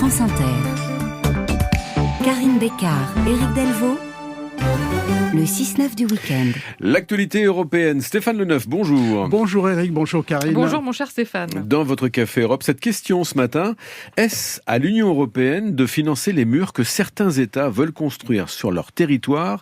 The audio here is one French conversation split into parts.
France Inter. Karine Bécard, Éric Delvaux. Le 6-9 du week-end. L'actualité européenne. Stéphane Leneuf, bonjour. Bonjour Éric, bonjour Karine. Bonjour mon cher Stéphane. Dans votre Café Europe, cette question ce matin, est-ce à l'Union européenne de financer les murs que certains États veulent construire sur leur territoire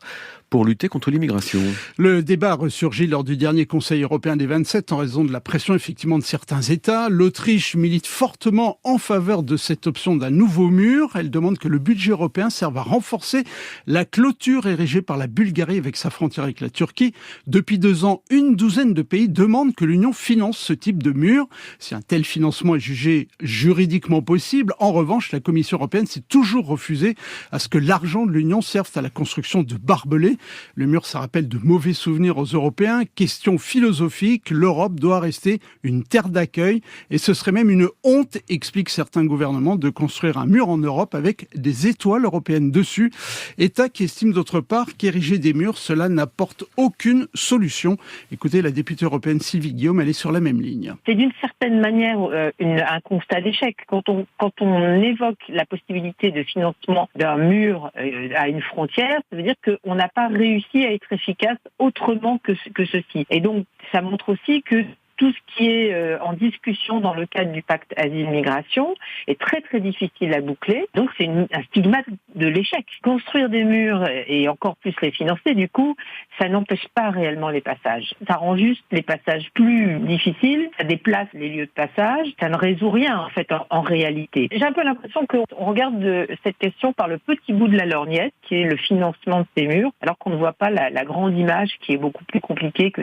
pour lutter contre l'immigration? Le débat ressurgit lors du dernier Conseil européen des 27 en raison de la pression effectivement de certains États. L'Autriche milite fortement en faveur de cette option d'un nouveau mur. Elle demande que le budget européen serve à renforcer la clôture érigée par la Bulgarie avec sa frontière avec la Turquie. Depuis 2 ans, une douzaine de pays demandent que l'Union finance ce type de mur. Si un tel financement est jugé juridiquement possible, en revanche, la Commission européenne s'est toujours refusée à ce que l'argent de l'Union serve à la construction de barbelés. Le mur, ça rappelle de mauvais souvenirs aux Européens. Question philosophique, l'Europe doit rester une terre d'accueil. Et ce serait même une honte, expliquent certains gouvernements, de construire un mur en Europe avec des étoiles européennes dessus. État qui estime d'autre part qu'ériger des murs, cela n'apporte aucune solution. Écoutez, la députée européenne Sylvie Guillaume, elle est sur la même ligne. C'est d'une certaine manière un constat d'échec. Quand on évoque la possibilité de financement d'un mur à une frontière, ça veut dire qu'on n'a pas réussi à être efficace autrement que ceci. Et donc, ça montre aussi que tout ce qui est en discussion dans le cadre du pacte asile-migration est très très difficile à boucler. Donc c'est un stigmate de l'échec. Construire des murs et encore plus les financer, du coup, ça n'empêche pas réellement les passages. Ça rend juste les passages plus difficiles, ça déplace les lieux de passage, ça ne résout rien en fait en réalité. J'ai un peu l'impression qu'on regarde cette question par le petit bout de la lorgnette, qui est le financement de ces murs, alors qu'on ne voit pas la grande image qui est beaucoup plus compliquée que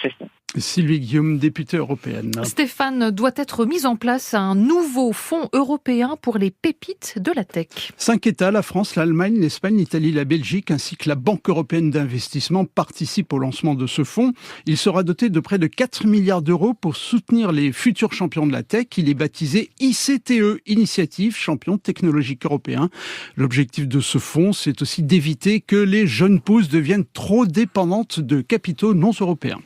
ceci. Sylvie Guillaume, députée européenne. Stéphane, doit être mis en place un nouveau fonds européen pour les pépites de la tech. 5 États, la France, l'Allemagne, l'Espagne, l'Italie, la Belgique, ainsi que la Banque européenne d'investissement participent au lancement de ce fonds. Il sera doté de près de 4 milliards d'euros pour soutenir les futurs champions de la tech. Il est baptisé ICTE, Initiative Champion Technologique Européen. L'objectif de ce fonds, c'est aussi d'éviter que les jeunes pousses deviennent trop dépendantes de capitaux non européens.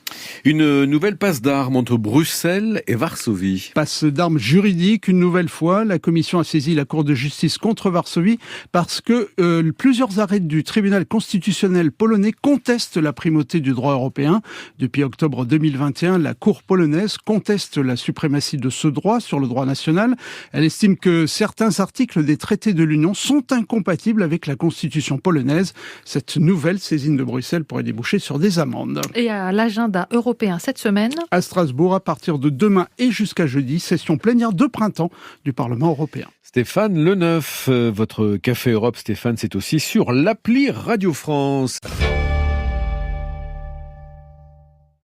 Une nouvelle passe d'armes entre Bruxelles et Varsovie. Passe d'armes juridique, une nouvelle fois. La Commission a saisi la Cour de justice contre Varsovie parce que plusieurs arrêts du tribunal constitutionnel polonais contestent la primauté du droit européen. Depuis octobre 2021, la Cour polonaise conteste la suprématie de ce droit sur le droit national. Elle estime que certains articles des traités de l'Union sont incompatibles avec la constitution polonaise. Cette nouvelle saisine de Bruxelles pourrait déboucher sur des amendes. Et à l'agenda européen cette semaine, à Strasbourg, à partir de demain et jusqu'à jeudi, session plénière de printemps du Parlement européen. Stéphane Leneuf, votre Café Europe, Stéphane, c'est aussi sur l'appli Radio France.